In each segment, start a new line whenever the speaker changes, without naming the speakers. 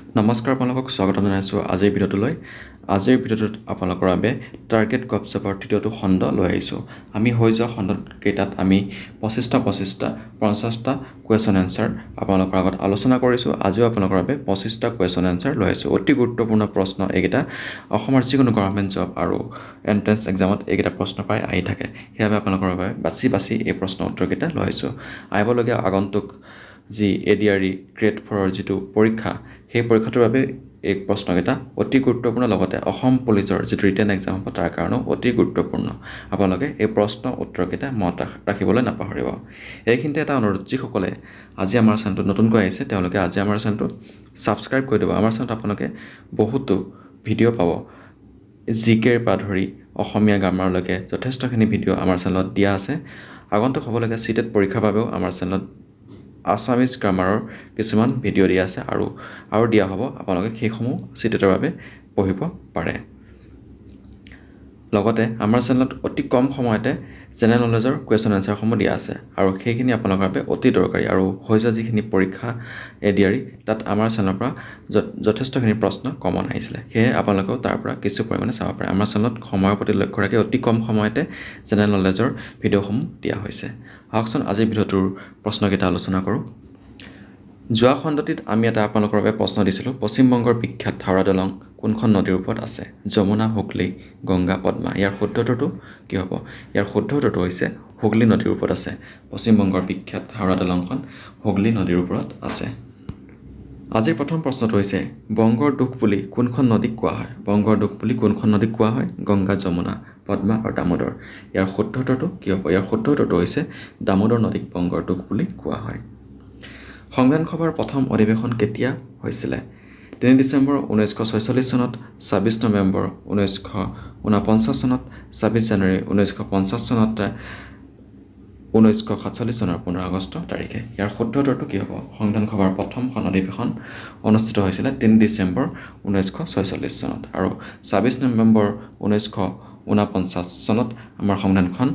নমস্কাৰ আপোনালোকক স্বাগতম জনাইছোঁ আজিৰ ভিডিঅ'টোলৈ আজিৰ ভিডিঅ'টোত আপোনালোকৰ বাবে টাৰ্গেট গভৰ্ণমেণ্টৰ তৃতীয়টো খণ্ড লৈ আহিছোঁ আমি হৈ যোৱা খণ্ডকেইটাত আমি 50টা কুৱেশ্যন এনচাৰ আপোনালোকৰ আগত আলোচনা কৰিছোঁ আজিও আপোনালোকৰ বাবে 25টা কুৱেশ্যন এনচাৰ লৈ আহিছোঁ অতি গুৰুত্বপূৰ্ণ প্ৰশ্ন এইকেইটা অসমৰ যিকোনো গভৰ্ণমেণ্ট জব আৰু এণ্ট্ৰেন্স এক্সামত এইকেইটা প্ৰশ্ন প্ৰায় আহি থাকে সেইবাবে আপোনালোকৰ বাবে বাছি এই প্ৰশ্ন উত্তৰকেইটা লৈ আহিছোঁ আহিবলগীয়া আগন্তুক যি এডিআৰই গ্ৰেড 4ৰ যিটো পৰীক্ষা সেই পৰীক্ষাটোৰ বাবে এই প্ৰশ্নকেইটা অতি গুৰুত্বপূৰ্ণ লগতে অসম পুলিচৰ যিটো ৰিটেন এক্সাম হ'ব তাৰ কাৰণেও অতি গুৰুত্বপূৰ্ণ আপোনালোকে এই প্ৰশ্ন উত্তৰকেইটা মনত ৰাখিবলৈ নাপাহৰিব এইখিনিতে এটা অনুৰোধ যিসকলে আজি আমাৰ চেনেলটো নতুনকৈ আহিছে তেওঁলোকে আজি আমাৰ চেনেলটো ছাবস্ক্ৰাইব কৰি দিব আমাৰ চেনেলত আপোনালোকে বহুতো ভিডিঅ' পাব জিকেৰ পৰা ধৰি অসমীয়া গ্ৰামাৰলৈকে যথেষ্টখিনি ভিডিঅ' আমাৰ চেনেলত দিয়া আছে আগন্তুক হ'বলগীয়া চিটেট পৰীক্ষাৰ বাবেও আমাৰ চেনেলত আছামিজ গ্ৰামাৰৰ কিছুমান ভিডিঅ' দিয়া আছে আৰু দিয়া হ'ব আপোনালোকে সেইসমূহ চিটেটৰ বাবে পঢ়িব পাৰে লগতে আমাৰ চেনেলত অতি কম সময়তে জেনেৰেল নলেজৰ কুৱেশ্যন এনচাৰসমূহ দিয়া আছে আৰু সেইখিনি আপোনালোকৰ বাবে অতি দৰকাৰী আৰু হৈ যোৱা যিখিনি পৰীক্ষা এডিআৰই তাত আমাৰ চেনেলৰ পৰা যথেষ্টখিনি প্ৰশ্ন কমন আহিছিলে সেয়ে আপোনালোকেও তাৰ পৰা কিছু পৰিমাণে চাব পাৰে আমাৰ চেনেলত সময়ৰ প্ৰতি লক্ষ্য ৰাখি অতি কম সময়তে জেনেৰেল নলেজৰ ভিডিঅ'সমূহ দিয়া হৈছে আহকচোন আজিৰ ভিডিঅ'টোৰ প্ৰশ্নকেইটা আলোচনা কৰোঁ যোৱা খণ্ডটিত আমি এটা আপোনালোকৰ বাবে প্ৰশ্ন দিছিলোঁ পশ্চিমবংগৰ বিখ্যাত হাওৰা দলং কোনখন নদীৰ ওপৰত আছে যমুনা হুগলী গংগা পদ্মা ইয়াৰ শুদ্ধ উত্তৰটো কি হ'ব ইয়াৰ শুদ্ধ উত্তৰটো হৈছে হুগলী নদীৰ ওপৰত আছে পশ্চিমবংগৰ বিখ্যাত হাওৰা দলংখন হুগলী নদীৰ ওপৰত আছে আজিৰ প্ৰথম প্ৰশ্নটো হৈছে বংগৰ দুখ বুলি কোনখন নদীক কোৱা হয় বংগৰ দুখ বুলি কোনখন নদীক কোৱা হয় গংগা যমুনা পদ্মা আৰু দামোদৰ ইয়াৰ শুদ্ধ উত্তৰটো কি হ'ব ইয়াৰ শুদ্ধ উত্তৰটো হৈছে দামোদৰ নদীক বংগৰ দুখ বুলি কোৱা হয় সংবিধান সভাৰ প্ৰথম অধিৱেশন কেতিয়া হৈছিলে 3 ডিচেম্বৰ 1946 চনত 26 নৱেম্বৰ 1949 চনত 26 জানুৱাৰী 1950 চনত 1947 চনৰ 15 আগষ্ট তাৰিখে ইয়াৰ শুদ্ধ উত্তৰটো কি হ'ব সংবিধান সভাৰ প্ৰথমখন অধিৱেশন অনুষ্ঠিত হৈছিলে 3 ডিচেম্বৰ 1946 চনত আৰু 26 নৱেম্বৰ 1949 চনত আমাৰ সংবিধানখন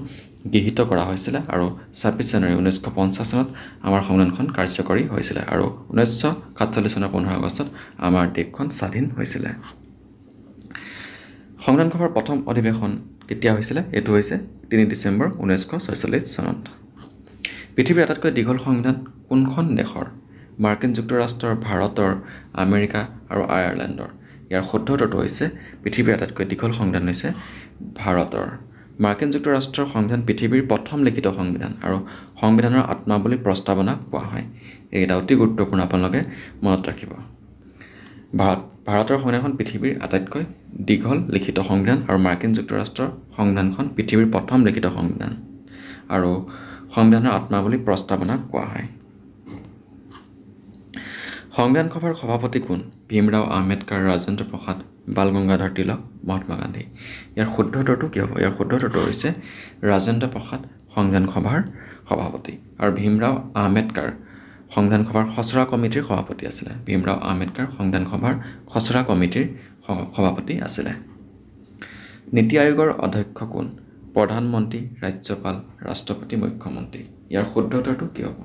গৃহীত কৰা হৈছিলে আৰু 26 জানুৱাৰী 1950 চনত আমাৰ সংবিধানখন কাৰ্যকৰী হৈছিলে আৰু 1947 চনৰ 15 আগষ্টত আমাৰ দেশখন স্বাধীন হৈছিলে সংবিধান সভাৰ প্ৰথম অধিৱেশন কেতিয়া হৈছিলে এটো হৈছে 3 ডিচেম্বৰ 1946 চনত পৃথিৱীৰ আটাইতকৈ দীঘল সংবিধান কোনখন দেশৰ মাৰ্কিন যুক্তৰাষ্ট্ৰৰ ভাৰতৰ আমেৰিকা আৰু আয়াৰলেণ্ডৰ ইয়াৰ শুদ্ধ উত্তৰটো হৈছে পৃথিৱীৰ আটাইতকৈ দীঘল সংবিধান হৈছে ভাৰতৰ মাৰ্কিন যুক্তৰাষ্ট্ৰৰ সংবিধান পৃথিৱীৰ প্ৰথম লিখিত সংবিধান আৰু সংবিধানৰ আত্মা বুলি প্ৰস্তাৱনা কোৱা হয় এইটা অতি গুৰুত্বপূৰ্ণ আপোনালোকে মনত ৰাখিব ভাৰতৰ সংবিধানখন পৃথিৱীৰ আটাইতকৈ দীঘল লিখিত সংবিধান আৰু মাৰ্কিন যুক্তৰাষ্ট্ৰৰ সংবিধানখন পৃথিৱীৰ প্ৰথম লিখিত সংবিধান আৰু সংবিধানৰ আত্মা বুলি প্ৰস্তাৱনা কোৱা হয় সংবিধান সভাৰ সভাপতি কোন ভীমৰাও আম্বেদকাৰ ৰাজেন্দ্ৰ প্ৰসাদ বাল গংগাধৰ তিলক মহাত্মা গান্ধী ইয়াৰ শুদ্ধ উত্তৰটো কি হ'ব ইয়াৰ শুদ্ধ উত্তৰটো হৈছে ৰাজেন্দ্ৰ প্ৰসাদ সংবিধান সভাৰ সভাপতি আৰু ভীমৰাও আম্বেদকাৰ সংবিধান সভাৰ খচৰা কমিটিৰ সভাপতি আছিলে ভীমৰাও আম্বেদকাৰ সংবিধান সভাৰ খচৰা কমিটিৰ সভাপতি আছিলে নীতি আয়োগৰ অধ্যক্ষ কোন প্ৰধানমন্ত্ৰী ৰাজ্যপাল ৰাষ্ট্ৰপতি মুখ্যমন্ত্ৰী ইয়াৰ শুদ্ধ উত্তৰটো কি হ'ব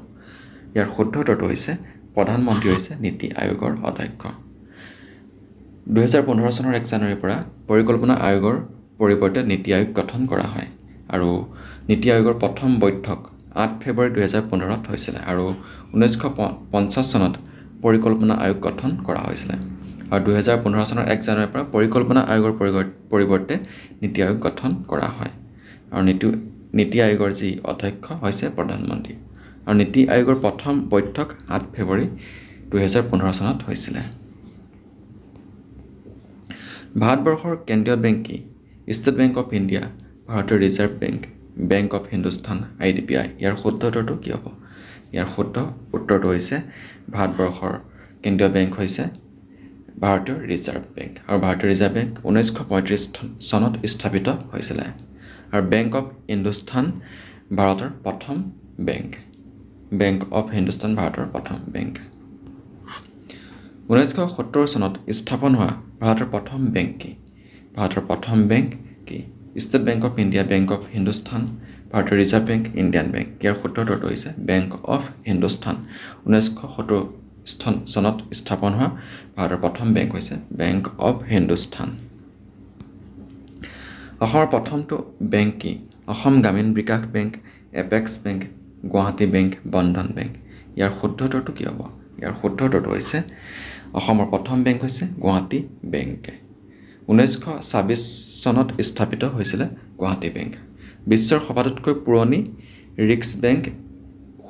ইয়াৰ শুদ্ধ উত্তৰটো হৈছে প্ৰধানমন্ত্ৰী হৈছে নীতি আয়োগৰ অধ্যক্ষ 2015 চনৰ 1 জানুৱাৰীৰ পৰা পৰিকল্পনা আয়োগৰ পৰিৱৰ্তে নীতি আয়োগ গঠন কৰা হয় আৰু নীতি আয়োগৰ প্ৰথম বৈঠক 8 ফেব্ৰুৱাৰী 2015ত হৈছিলে আৰু 1950 চনত পৰিকল্পনা আয়োগ গঠন কৰা হৈছিলে আৰু 2015 চনৰ 1 জানুৱাৰীৰ পৰা পৰিকল্পনা আয়োগৰ পৰিৱৰ্তে নীতি আয়োগ গঠন কৰা হয় আৰু নীতি আয়োগৰ যি অধ্যক্ষ হৈছে প্ৰধানমন্ত্ৰী আৰু নীতি আয়োগৰ প্ৰথম বৈঠক 8 ফেব্ৰুৱাৰী 2015 চনত হৈছিলে ভাৰতবৰ্ষৰ কেন্দ্ৰীয় বেংক কি ষ্টেট বেংক অফ ইণ্ডিয়া ভাৰতীয় reserve bank bank of Hindustan IDBI ইয়াৰ শুদ্ধ উত্তৰটো কি হ'ব ইয়াৰ শুদ্ধ উত্তৰটো হৈছে ভাৰতবৰ্ষৰ কেন্দ্ৰীয় বেংক হৈছে ভাৰতীয় ৰিজাৰ্ভ বেংক আৰু ভাৰতীয় ৰিজাৰ্ভ বেংক 1935 চনত স্থাপিত হৈছিলে আৰু বেংক অফ হিন্দুস্তান ভাৰতৰ প্ৰথম বেংক অফ হিন্দুস্তান ভাৰতৰ প্ৰথম বেংক 1970 চনত স্থাপন হোৱা ভাৰতৰ প্ৰথম বেংক কি ভাৰতৰ প্ৰথম বেংক কি state bank of India bank of Hindustan ভাৰতীয় ৰিজাৰ্ভ বেংক ইণ্ডিয়ান বেংক ইয়াৰ শুদ্ধ উত্তৰটো হৈছে বেংক অফ হিন্দুস্তান 1970 চনত স্থাপন হোৱা ভাৰতৰ প্ৰথম বেংক হৈছে বেংক অৱ হিন্দুস্তান। অসমৰ প্ৰথমটো বেংক কি? Assam Gramin Vikash bank, apex bank, Guwahati bank, Bandhan bank. ইয়াৰ শুদ্ধ উত্তৰটো কি হ'ব? ইয়াৰ শুদ্ধ উত্তৰটো হৈছে অসমৰ প্ৰথম বেংক হৈছে গুৱাহাটী বেংক। 1926 চনত স্থাপিত হৈছিলে গুৱাহাটী বেংক। বিশ্বৰ সবাতোতকৈ পুৰণি ৰিক্স বেংক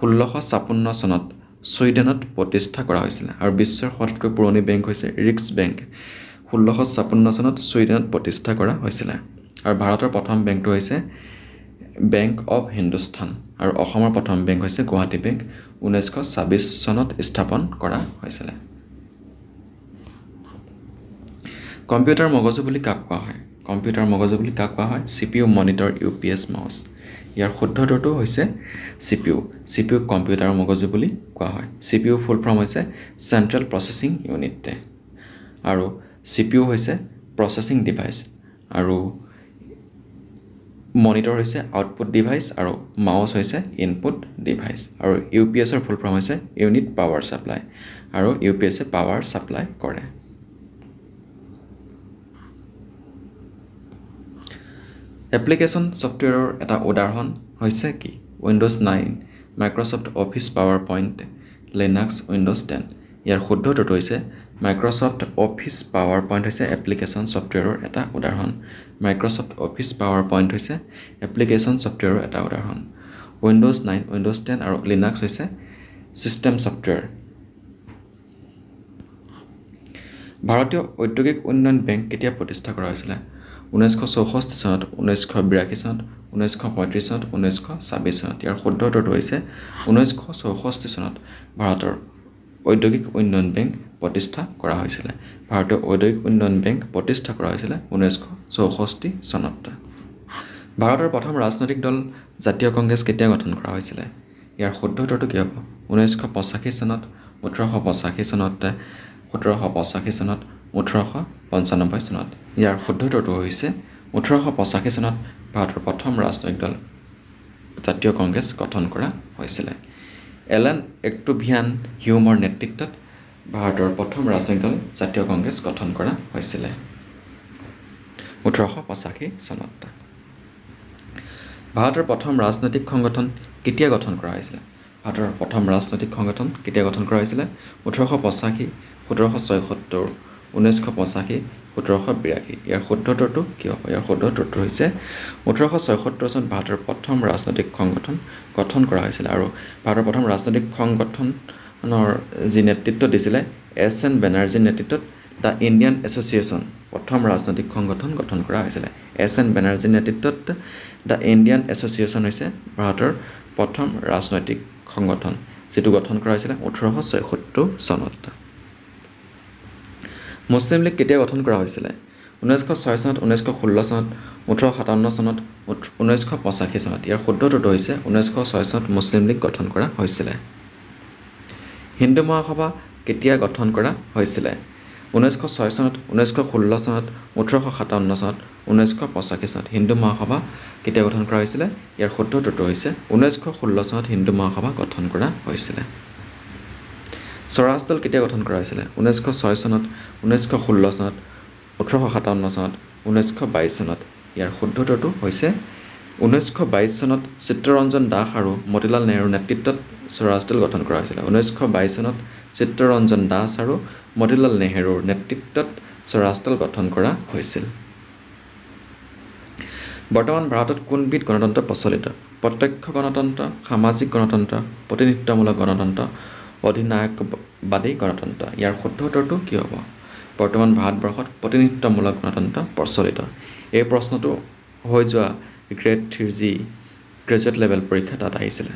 1656 চনত ছুইডেনত প্ৰতিষ্ঠা কৰা হৈছিলে। আৰু বিশ্বৰ সবাতোতকৈ পুৰণি বেংক হৈছে ৰিক্স বেংক, 1656 চনত ছুইডেনত প্ৰতিষ্ঠা কৰা হৈছিলে। আৰু ভাৰতৰ প্ৰথম বেংকটো হৈছে বেংক অৱ হিন্দুস্তান। আৰু অসমৰ প্ৰথম বেংক হৈছে গুৱাহাটী বেংক, 1926 চনত স্থাপন কৰা হৈছিলে। কম্পিউটাৰ মগজু বুলি কাক কোৱা হয়? কম্পিউটাৰ মগজু বুলি কাক কোৱা হয়? CPU, monitor, UPS, mouse. ইয়াৰ শুদ্ধ উত্তৰটো হৈছে CPU। CPU কম্পিউটাৰ মগজু বুলি কোৱা হয়। CPU ফুল ফৰ্ম হৈছে চেণ্ট্ৰেল প্ৰচেছিং ইউনিট। আৰু CPU হৈছে প্ৰচেছিং ডিভাইচ, আৰু মনিটৰ হৈছে আউটপুট ডিভাইচ, আৰু মাউচ হৈছে ইনপুট ডিভাইচ। আৰু UPSৰ ফুল ফৰ্ম হৈছে ইউনিট পাৱাৰ ছাপ্লাই, আৰু UPSে পাৱাৰ ছাপ্লাই কৰে। এপ্লিকেশ্যন ছফ্টৱেৰৰ এটা উদাহৰণ হৈছে কি? Windows 9, Microsoft office power point, Linux, windows 10। ইয়াৰ শুদ্ধ উত্তৰটো হৈছে মাইক্ৰ'ছফ্ট অফিচ পাৱাৰ পইণ্ট হৈছে এপ্লিকেশ্যন ছফ্টৱেৰৰ এটা উদাহৰণ। মাইক্ৰ'ছফ্ট অফিচ পাৱাৰ পইণ্ট হৈছে এপ্লিকেশ্যন ছফ্টৱেৰৰ এটা উদাহৰণ। উইণ্ড'জ 9, উইণ্ড'জ 10 আৰু লিনাক্স হৈছে ছিষ্টেম ছফ্টৱেৰ। ভাৰতীয় ঔদ্যোগিক উন্নয়ন বেংক কেতিয়া প্ৰতিষ্ঠা কৰা হৈছিলে? 1964 চনত, 1982 চনত, 1935 চনত, 1926 চনত। ইয়াৰ শুদ্ধ উত্তৰটো হৈছে 1964 চনত ভাৰতৰ ঔদ্যোগিক উন্নয়ন বেংক প্ৰতিষ্ঠা কৰা হৈছিলে। ভাৰতীয় ঔদ্যোগিক উন্নয়ন বেংক প্ৰতিষ্ঠা কৰা হৈছিলে 1964 চনত। ভাৰতৰ প্ৰথম ৰাজনৈতিক দল জাতীয় কংগ্ৰেছ কেতিয়া গঠন কৰা হৈছিলে? ইয়াৰ শুদ্ধ উত্তৰটো কি হ'ব? 1985 চনত, 1885 চনত, 1785 চনত, 1895 চনত। ইয়াৰ শুদ্ধ উত্তৰটো হৈছে 1885 চনত ভাৰতৰ প্ৰথম ৰাজনৈতিক দল জাতীয় কংগ্ৰেছ গঠন কৰা হৈছিলে। এলেন এক্টুভিয়ান হিউমৰ নেতৃত্বত ভাৰতৰ প্ৰথম ৰাজনৈতিক দল জাতীয় কংগ্ৰেছ গঠন কৰা হৈছিলে 1885 চনত। ভাৰতৰ প্ৰথম ৰাজনৈতিক সংগঠন কেতিয়া গঠন কৰা হৈছিলে? ভাৰতৰ প্ৰথম ৰাজনৈতিক সংগঠন কেতিয়া গঠন কৰা হৈছিলে? 1885, 1776, 1985, 1782। ইয়াৰ শুদ্ধ উত্তৰটো কি হ'ব? ইয়াৰ শুদ্ধ উত্তৰটো হৈছে 1876 চনত ভাৰতৰ প্ৰথম ৰাজনৈতিক সংগঠন গঠন কৰা হৈছিলে। আৰু ভাৰতৰ প্ৰথম ৰাজনৈতিক সংগঠনৰ যি নেতৃত্ব দিছিলে SN বেনাৰ্জীৰ নেতৃত্বত দ্য ইণ্ডিয়ান এছ'চিয়েশ্যন প্ৰথম ৰাজনৈতিক সংগঠন গঠন কৰা হৈছিলে। SN বেনাৰ্জীৰ নেতৃত্বত দ্য ইণ্ডিয়ান এছ'চিয়েশ্যন হৈছে ভাৰতৰ প্ৰথম ৰাজনৈতিক সংগঠন, যিটো গঠন কৰা হৈছিলে 1876 চনত। মুছলিম লীগ কেতিয়া গঠন কৰা হৈছিলে? 1906 চনত, 1916 চনত, 1857 চনত, 1985 চনত। ইয়াৰ শুদ্ধ উত্তৰটো হৈছে 1906 চনত মুছলিম লীগ গঠন কৰা হৈছিলে। হিন্দু মহাসভা কেতিয়া গঠন কৰা হৈছিলে? 1906 চনত, 1916 চনত, 1857 চনত, 1985 চনত। হিন্দু মহাসভা কেতিয়া গঠন কৰা হৈছিলে? ইয়াৰ শুদ্ধ উত্তৰটো হৈছে 1916 চনত হিন্দু মহাসভা গঠন কৰা হৈছিলে। স্বৰাজ দল কেতিয়া গঠন কৰা হৈছিলে? 1906 চনত, 1916 চনত, 1857 চনত, 1922 চনত। ইয়াৰ শুদ্ধ উত্তৰটো হৈছে 1922 চনত চিত্তৰঞ্জন দাস আৰু মতিলাল নেহৰুৰ নেতৃত্বত স্বৰাজ দল গঠন কৰা হৈছিলে। 1922 চনত চিত্তৰঞ্জন দাস আৰু মতিলাল নেহৰুৰ নেতৃত্বত স্বৰাজ দল গঠন কৰা হৈছিল। বৰ্তমান ভাৰতত কোনবিধ গণতন্ত্ৰ প্ৰচলিত? প্ৰত্যক্ষ গণতন্ত্ৰ, সামাজিক গণতন্ত্ৰ, প্ৰতিনিধিত্বমূলক গণতন্ত্ৰ, অধিনায়কবাদী গণতন্ত্ৰ। ইয়াৰ শুদ্ধ উত্তৰটো কি হ'ব? বৰ্তমান ভাৰতবৰ্ষত প্ৰতিনিধিত্বমূলক গণতন্ত্ৰ প্ৰচলিত। এই প্ৰশ্নটো হৈ যোৱা গ্ৰেড 3G গ্ৰেজুৱেট লেভেল পৰীক্ষা তাত আহিছিলে।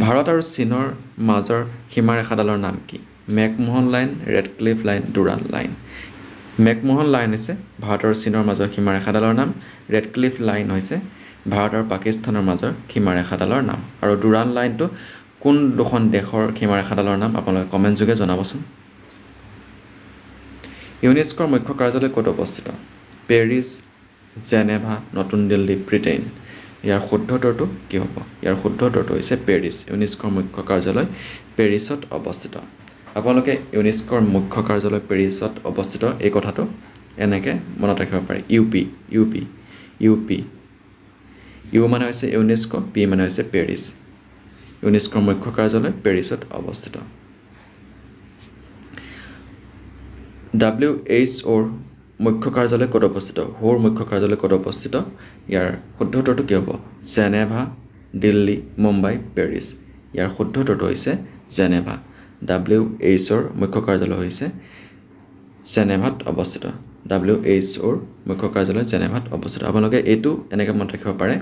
ভাৰত আৰু চীনৰ মাজৰ সীমাৰেখাডালৰ নাম কি? McMahon line, Radcliffe line, Durant line. McMahon line হৈছে ভাৰত আৰু চীনৰ মাজৰ সীমাৰেখাডালৰ নাম। ৰেডক্লিফ লাইন হৈছে ভাৰত আৰু পাকিস্তানৰ মাজৰ সীমাৰেখাডালৰ নাম। আৰু ডুৰাণ্ট লাইনটো কোন দুখন দেশৰ সীমাৰেখাডালৰ নাম আপোনালোকে কমেণ্ট যোগে জনাবচোন। ইউনেস্কোৰ মুখ্য কাৰ্যালয় ক'ত অৱস্থিত? পেৰিছ, জেনেভা, নতুন দিল্লী, ব্ৰিটেইন। ইয়াৰ শুদ্ধ উত্তৰটো কি হ'ব? ইয়াৰ শুদ্ধ উত্তৰটো হৈছে পেৰিছ। ইউনেস্কোৰ মুখ্য কাৰ্যালয় পেৰিছত অৱস্থিত। আপোনালোকে ইউনেস্কোৰ মুখ্য কাৰ্যালয় পেৰিছত অৱস্থিত এই কথাটো এনেকৈ মনত ৰাখিব পাৰে। ইউ মানে হৈছে ইউনেস্কো, পি মানে হৈছে পেৰিছ। ইউনেস্কোৰ মুখ্য কাৰ্যালয় পেৰিছত অৱস্থিত। WHOৰ মুখ্য কাৰ্যালয় ক'ত অৱস্থিত? হোৰ মুখ্য কাৰ্যালয় ক'ত অৱস্থিত? ইয়াৰ শুদ্ধ উত্তৰটো কি হ'ব? Geneva, Delhi, Mumbai, Paris. ইয়াৰ শুদ্ধ উত্তৰটো হৈছে জেনেভা। WHOৰ মুখ্য কাৰ্যালয় হৈছে জেনেভাত অৱস্থিত। WHOৰ মুখ্য কাৰ্যালয় জেনেভাত অৱস্থিত। আপোনালোকে এইটো এনেকৈ মনত ৰাখিব পাৰে,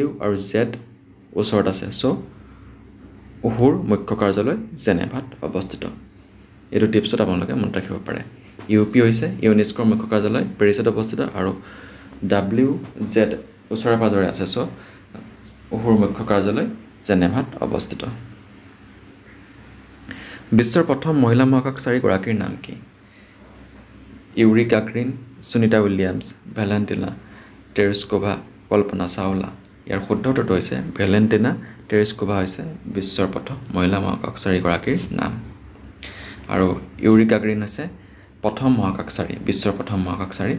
W আৰু Z ওচৰত আছে, চ' হোৰ মুখ্য কাৰ্যালয় জেনেভাত অৱস্থিত। এইটো টিপছত আপোনালোকে মনত ৰাখিব পাৰে। UP হৈছে ইউনেস্কোৰ মুখ্য কাৰ্যালয় পেৰিছত অৱস্থিত আৰু WZ ওচৰে পাঁজৰে আছে, চ' হোৰ মুখ্য কাৰ্যালয় জেনেভাত অৱস্থিত। বিশ্বৰ প্ৰথম মহিলা মহাকাশচাৰীগৰাকীৰ নাম কি? ইউৰি গাগ্ৰিন, সুনিতা উইলিয়ামছ, ভেলেণ্টিনা টেৰেস্কোভা, কল্পনা চাওলা। ইয়াৰ শুদ্ধ উত্তৰটো হৈছে ভেলেণ্টিনা টেৰেস্কোভা হৈছে বিশ্বৰ প্ৰথম মহিলা মহাকাশচাৰীগৰাকীৰ নাম। আৰু ইউৰি গাগ্ৰিন হৈছে প্ৰথম মহাকাশচাৰী, বিশ্বৰ প্ৰথম মহাকাশচাৰী,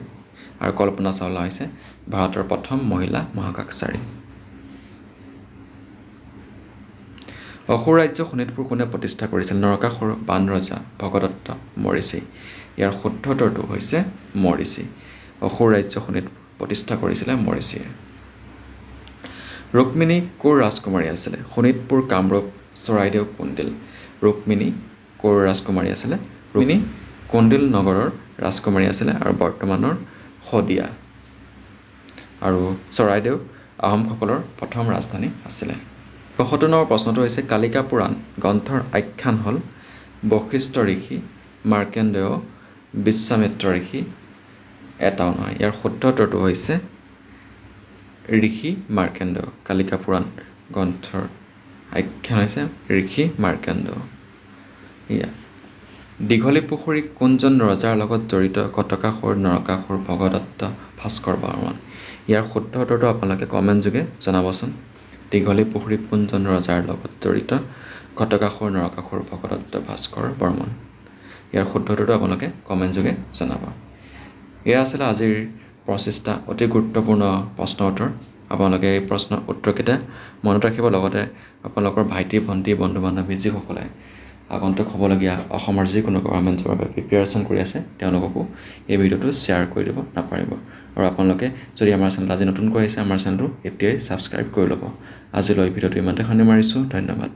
আৰু কল্পনা চাওলা হৈছে ভাৰতৰ প্ৰথম মহিলা মহাকাশচাৰী। অসুৰ ৰাজ্য শোণিতপুৰ কোনে প্ৰতিষ্ঠা কৰিছিল? নৰকাসুৰ, বাণৰজা, ভগদত্ত, মৰিচী। ইয়াৰ শুদ্ধ উত্তৰটো হৈছে মৰিচী। অসুৰ ৰাজ্য শোণিতপুৰ প্ৰতিষ্ঠা কৰিছিলে মৰিচীয়ে। ৰুক্মিণী ক'ৰ ৰাজকুমাৰী আছিলে? শোণিতপুৰ, কামৰূপ, চৰাইদেউ, কুণ্ডিল। ৰুক্মিণী ক'ৰ ৰাজকুমাৰী আছিলে? ৰুক্মিণী কুণ্ডিল নগৰৰ ৰাজকুমাৰী আছিলে আৰু বৰ্তমানৰ শদিয়া। আৰু চৰাইদেউ আহোমসকলৰ প্ৰথম ৰাজধানী আছিলে। ৭৫ নম্বৰ প্ৰশ্নটো হৈছে কালিকা পুৰাণ গ্ৰন্থৰ আখ্যান হ'ল বশিষ্ঠ ঋষি, মাৰ্কেণ্ডেয়, বিশ্বামিত্ৰ ঋষি, এটাও নহয়। ইয়াৰ শুদ্ধ উত্তৰটো হৈছে ঋষি মাৰ্কেণ্ডেয়। কালিকা পুৰাণ গ্ৰন্থৰ আখ্যান হৈছে ঋষি মাৰ্কেণ্ডেয়। দীঘলী পুখুৰী কোনজন ৰজাৰ লগত জড়িত? ঘটকাসুৰ, নৰকাসুৰ, ভগদত্ত, ভাস্কৰ বৰ্মন। ইয়াৰ শুদ্ধ উত্তৰটো আপোনালোকে কমেণ্ট যোগে জনাবচোন। দীঘলী পুখুৰী কোনজন ৰজাৰ লগত জড়িত? ঘটকাসুৰ, নৰকাসুৰ, ভগদত্ত, ভাস্কৰ বৰ্মন। ইয়াৰ শুদ্ধ উত্তৰটো আপোনালোকে কমেণ্ট যোগে জনাব। এয়া আছিলে আজিৰ প্ৰচেষ্টা, অতি গুৰুত্বপূৰ্ণ প্ৰশ্ন উত্তৰ। আপোনালোকে এই প্ৰশ্নৰ উত্তৰকেইটা মনত ৰাখিব, লগতে আপোনালোকৰ ভাইটি, ভণ্টি, বন্ধু বান্ধৱী যিসকলে আগন্তুক হ'বলগীয়া অসমৰ যিকোনো গভৰ্ণমেণ্ট জবৰ বাবে প্ৰিপেৰেশ্যন কৰি আছে তেওঁলোককো এই ভিডিঅ'টো শ্বেয়াৰ কৰি দিব নাপাৰিব। আৰু আপোনালোকে যদি আমাৰ চেনেল আজি নতুনকৈ আহিছে, আমাৰ চেনেলটো এতিয়াই ছাবস্ক্ৰাইব কৰি ল'ব। আজিলৈ ভিডিঅ'টো ইমানতে সামৰণি মাৰিছোঁ। ধন্যবাদ।